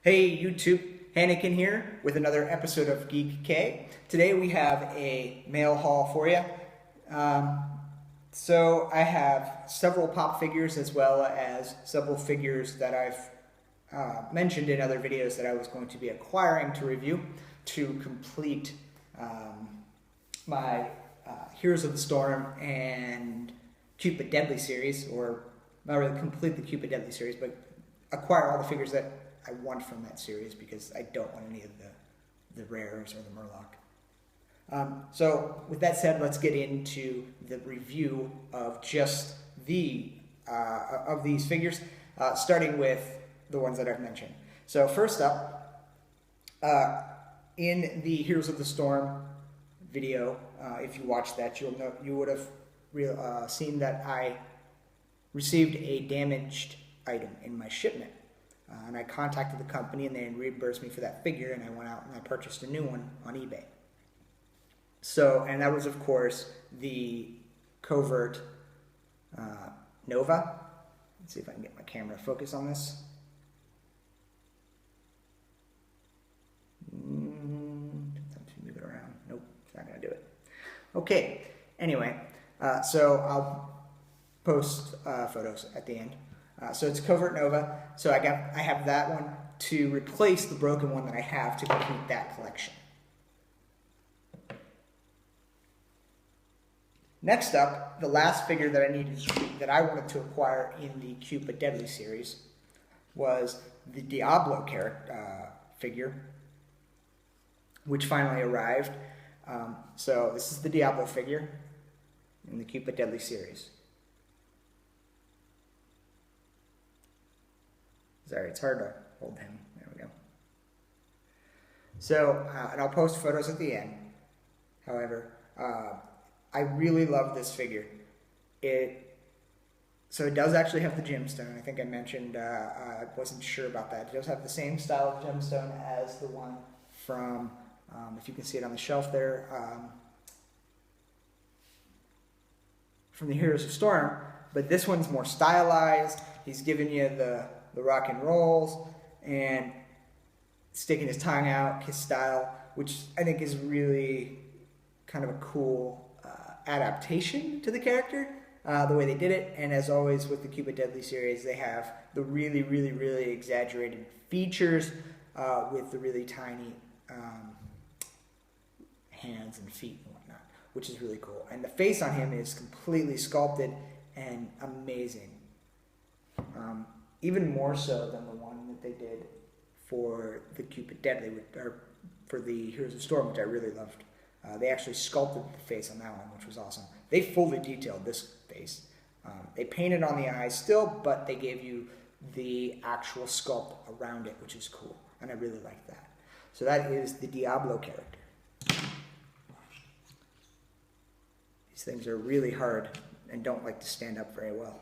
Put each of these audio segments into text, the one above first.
Hey YouTube, Hannikin here with another episode of Geek K. Today we have a mail haul for you. Um, so I have several pop figures as well as several figures that I've mentioned in other videos that I was going to be acquiring to review to complete my Heroes of the Storm and Cupid Deadly series, or not really complete the Cupid Deadly series, but acquire all the figures that I want from that series because I don't want any of the rares or the Murloc. So with that said, let's get into the review of just of these figures, starting with the ones that I've mentioned. So first up, in the Heroes of the Storm video, if you watched that, you would have seen that I received a damaged item in my shipment. And I contacted the company and they reimbursed me for that figure, and I went out and I purchased a new one on eBay. So, and that was of course the Covert Nova. Let's see if I can get my camera to focus on this. Sometimes you move it around. Nope, it's not gonna do it. Okay, anyway, so I'll post photos at the end. So it's Covert Nova. So I have that one to replace the broken one that I have to complete that collection. Next up, the last figure that I wanted to acquire in the Cupid Deadly series was the Diablo figure, which finally arrived. So this is the Diablo figure in the Cupid Deadly series. Sorry, it's hard to hold him. There we go. So, and I'll post photos at the end. However, I really love this figure. So it does actually have the gemstone. I think I mentioned, I wasn't sure about that. It does have the same style of gemstone as the one from, if you can see it on the shelf there, from the Heroes of Storm. But this one's more stylized. He's giving you the rock and rolls and sticking his tongue out, his style, which I think is really kind of a cool adaptation to the character, the way they did it. And as always with the Cupid Deadly series, they have the really, really, really exaggerated features with the really tiny hands and feet and whatnot, which is really cool. And the face on him is completely sculpted and amazing. Even more so than the one that they did for the Cupid Deadly, or for the Heroes of Storm, which I really loved. They actually sculpted the face on that one, which was awesome. They fully detailed this face. They painted on the eyes still, but they gave you the actual sculpt around it, which is cool, and I really like that. So that is the Diablo character. These things are really hard and don't like to stand up very well.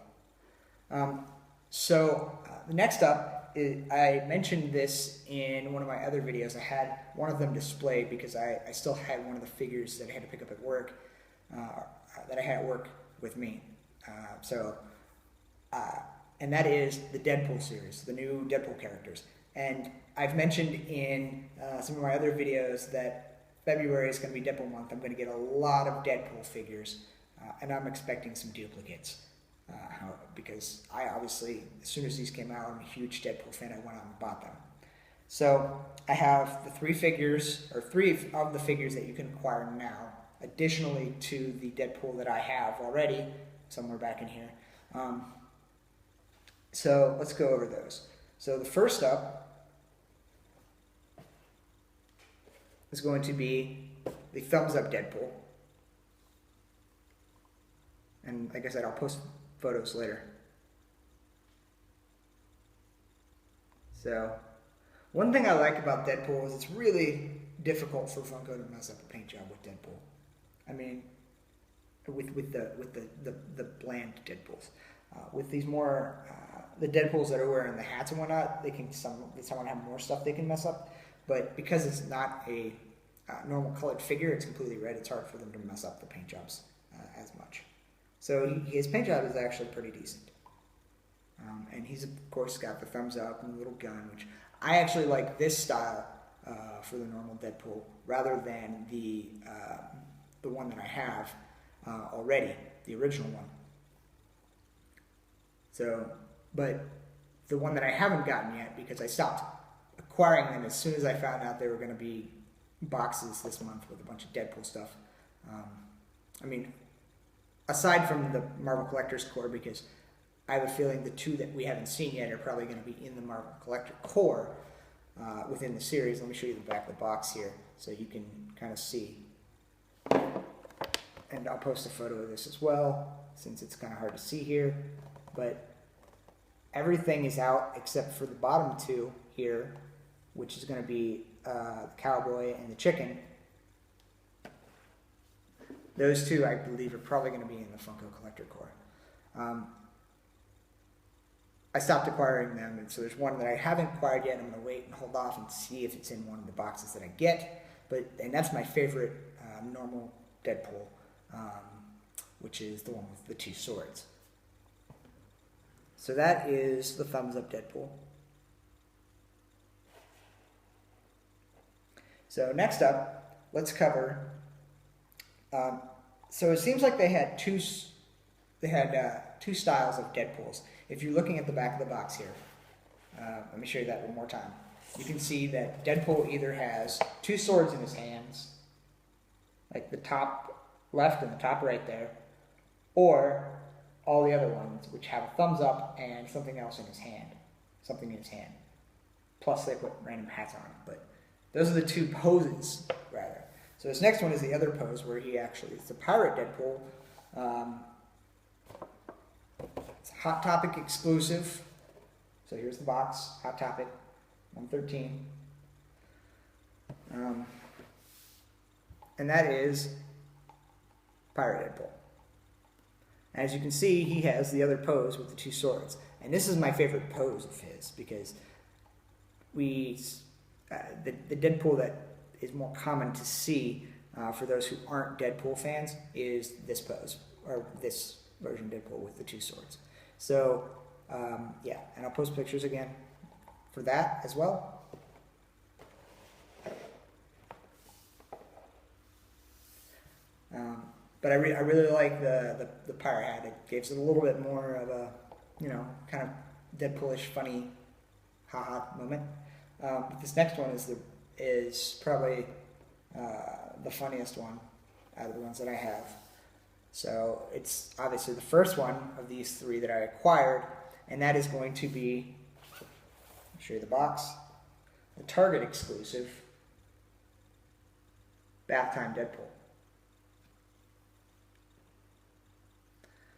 Next up, I mentioned this in one of my other videos. I had one of them displayed because I still had one of the figures that I had to pick up at work, that I had at work with me. And that is the Deadpool series, the new Deadpool characters. And I've mentioned in some of my other videos that February is going to be Deadpool month. I'm going to get a lot of Deadpool figures, and I'm expecting some duplicates. Because I obviously, as soon as these came out, I'm a huge Deadpool fan. I went out and bought them. So I have the three of the figures that you can acquire now, additionally to the Deadpool that I have already, somewhere back in here. So let's go over those. So the first up is going to be the Thumbs Up Deadpool. And like I said, I'll post photos later. So, one thing I like about Deadpool is it's really difficult for Funko to mess up a paint job with Deadpool. I mean, with the bland Deadpools. With these more the Deadpools that are wearing the hats and whatnot, someone have more stuff they can mess up. But because it's not a normal colored figure, it's completely red. It's hard for them to mess up the paint jobs as much. So his paint job is actually pretty decent. And he's, of course, got the thumbs up and the little gun, which I actually like this style for the normal Deadpool rather than the one that I have already, the original one. So, but the one that I haven't gotten yet, because I stopped acquiring them as soon as I found out there were going to be boxes this month with a bunch of Deadpool stuff. I mean, aside from the Marvel Collector's Core, because I have a feeling the two that we haven't seen yet are probably going to be in the Marvel Collector Core within the series. Let me show you the back of the box here so you can kind of see. And I'll post a photo of this as well, since it's kind of hard to see here. But everything is out except for the bottom two here, which is going to be the cowboy and the chicken. Those two, I believe, are probably going to be in the Funko Collector Core. I stopped acquiring them, and so there's one that I haven't acquired yet. I'm going to wait and hold off and see if it's in one of the boxes that I get. And that's my favorite normal Deadpool, which is the one with the two swords. So that is the thumbs up Deadpool. So next up, let's cover. So it seems like they had two styles of Deadpools. If you're looking at the back of the box here, let me show you that one more time. You can see that Deadpool either has two swords in his hands, like the top left and the top right there, or all the other ones, which have a thumbs up and something else in his hand, plus they put random hats on him. But those are the two poses, rather. So this next one is the other pose where he actually, it's a pirate Deadpool. It's a Hot Topic exclusive. So here's the box, Hot Topic, 113. And that is Pirate Deadpool. As you can see, he has the other pose with the two swords. And this is my favorite pose of his, because the Deadpool that is more common to see for those who aren't Deadpool fans is this pose, or this version of Deadpool with the two swords. So, yeah, and I'll post pictures again for that as well. But I really like the pirate hat. It gives it a little bit more of a, kind of Deadpoolish, funny, haha moment. But this next one is probably the funniest one out of the ones that I have. So it's obviously the first one of these three that I acquired, and that is going to be, I'll show you the box, the Target exclusive Bath Time Deadpool.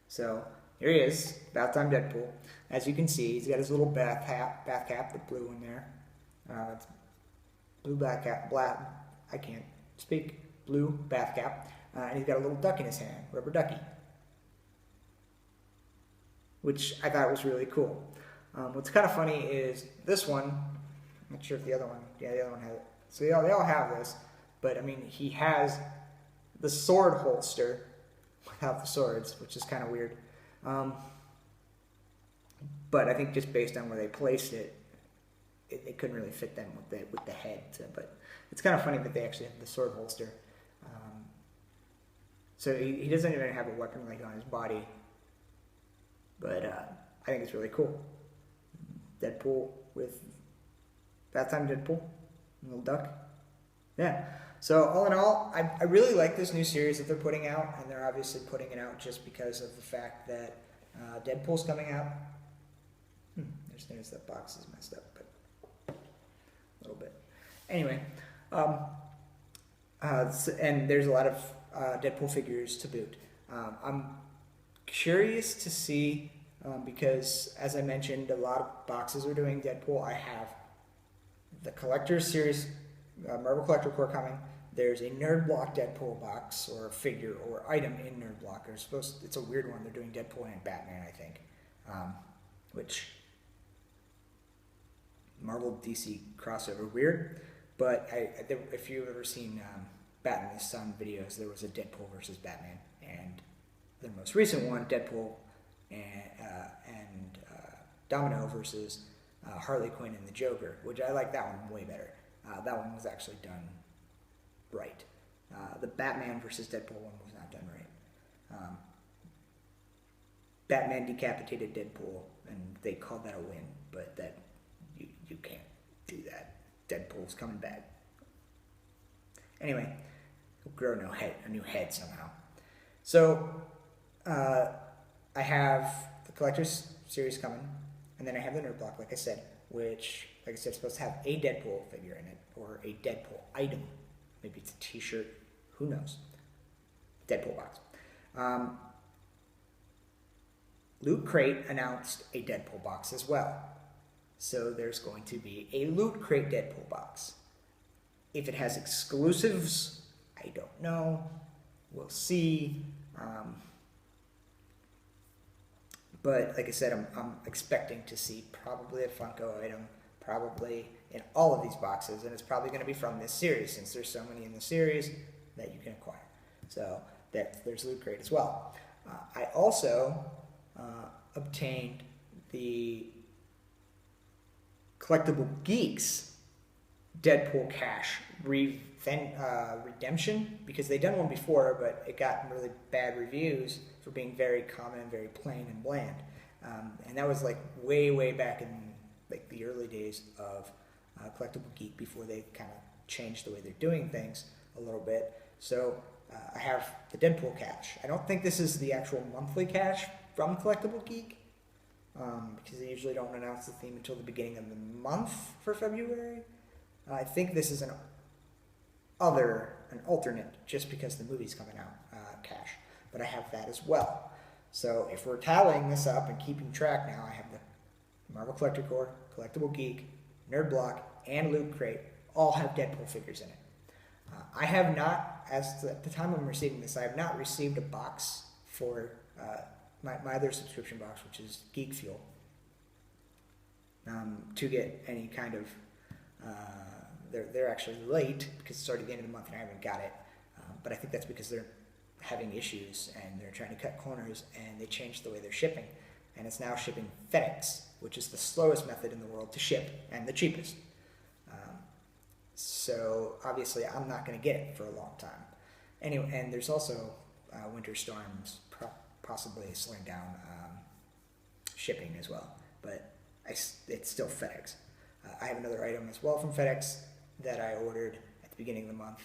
So here he is, Bath Time Deadpool. As you can see, he's got his little bath cap, the blue one there. It's blue bath cap, I can't speak, blue bath cap. And he's got a little duck in his hand, rubber ducky, which I thought was really cool. What's kind of funny is this one, I'm not sure if the other one has it. So they all have this, but I mean, he has the sword holster without the swords, which is kind of weird. But I think just based on where they placed it, it couldn't really fit them with the head. But it's kind of funny that they actually have the sword holster. So he doesn't even have a weapon like on his body. But I think it's really cool. Deadpool with Bath Time Deadpool, little duck. Yeah. So all in all, I really like this new series that they're putting out, and they're obviously putting it out just because of the fact that Deadpool's coming out. There's that box is messed up, but a little bit. Anyway, and there's a lot of Deadpool figures to boot. I'm curious to see, because as I mentioned, a lot of boxes are doing Deadpool. I have the Collector's Series, Marvel Collector Core coming. There's a Nerd Block Deadpool box, or figure, or item in Nerd Block. It's a weird one. They're doing Deadpool and Batman, I think, which Marvel DC crossover, weird. But if you've ever seen Batman the Sun videos, there was a Deadpool versus Batman, and the most recent one, Deadpool and Domino versus Harley Quinn and the Joker, which I like that one way better. That one was actually done right. The Batman versus Deadpool one was not done right. Batman decapitated Deadpool, and they called that a win, but that you can't do that. Deadpool's coming back. Anyway, he'll grow a new head somehow. So, I have the Collector's Series coming, and then I have the Nerd Block, like I said, which, like I said, is supposed to have a Deadpool figure in it, or a Deadpool item. Maybe it's a t-shirt, who knows. Deadpool box. Loot Crate announced a Deadpool box as well. So there's going to be a Loot Crate Deadpool box. If it has exclusives, I don't know. We'll see. But like I said, I'm expecting to see probably a Funko item, probably in all of these boxes, and it's probably going to be from this series, since there's so many in the series that you can acquire. So there's Loot Crate as well. I also obtained the Collectible Geeks Deadpool Cash redemption, because they'd done one before, but it got really bad reviews for being very common and very plain and bland. And that was like way back in like the early days of Collectible Geek, before they kind of changed the way they're doing things a little bit. So I have the Deadpool Cash. I don't think this is the actual monthly cash from Collectible Geek, because they usually don't announce the theme until the beginning of the month for February. I think this is an alternate, just because the movie's coming out, cash. But I have that as well. So if we're tallying this up and keeping track now, I have the Marvel Collector Corps, Collectible Geek, Nerd Block, and Loot Crate all have Deadpool figures in it. I have not, at the time I'm receiving this, I have not received a box for my other subscription box, which is Geek Fuel, to get any kind of, they're actually late, because it's already the end of the month and I haven't got it, but I think that's because they're having issues and they're trying to cut corners, and they changed the way they're shipping, and it's now shipping FedEx, which is the slowest method in the world to ship and the cheapest. So obviously I'm not going to get it for a long time. Anyway, and there's also winter storms possibly slowing down shipping as well, but it's still FedEx. I have another item as well from FedEx that I ordered at the beginning of the month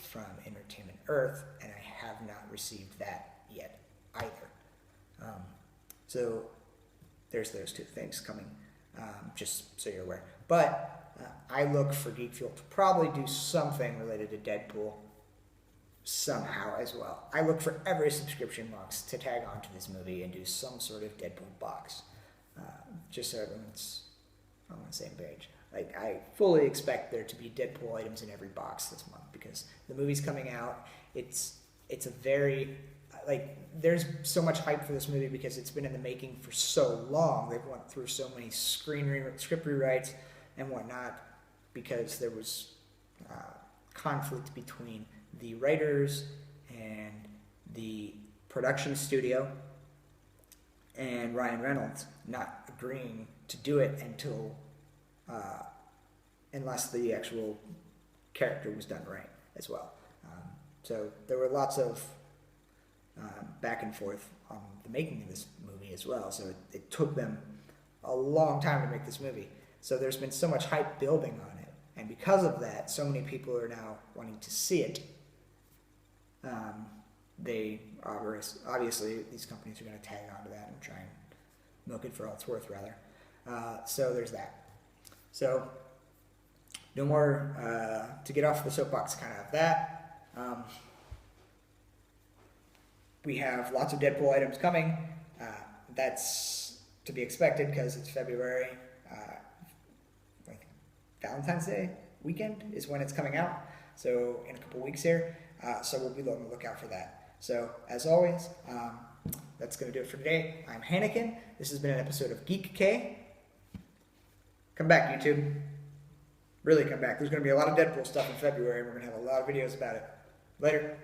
from Entertainment Earth, and I have not received that yet either. So there's those two things coming, just so you're aware. But I look for Geek Fuel to probably do something related to Deadpool somehow as well. I look for every subscription box to tag onto this movie and do some sort of Deadpool box, just so everyone's on the same page. Like, I fully expect there to be Deadpool items in every box this month, because the movie's coming out. It's a very, like, there's so much hype for this movie because it's been in the making for so long. They've went through so many script rewrites and whatnot, because there was conflict between the writers and the production studio and Ryan Reynolds not agreeing to do it until unless the actual character was done right as well. So there were lots of back and forth on the making of this movie as well. So it took them a long time to make this movie. So there's been so much hype building on it. And because of that, so many people are now wanting to see it. They obviously, these companies are going to tag onto that and try and milk it for all it's worth, rather. So there's that. So no more to get off the soapbox kind of that. We have lots of Deadpool items coming. That's to be expected because it's February. Like Valentine's Day weekend is when it's coming out. So in a couple weeks here. So we'll be on the lookout for that. So as always, that's going to do it for today. I'm Hannikin. This has been an episode of Geek K. Come back, YouTube. Really come back. There's going to be a lot of Deadpool stuff in February, and we're going to have a lot of videos about it. Later.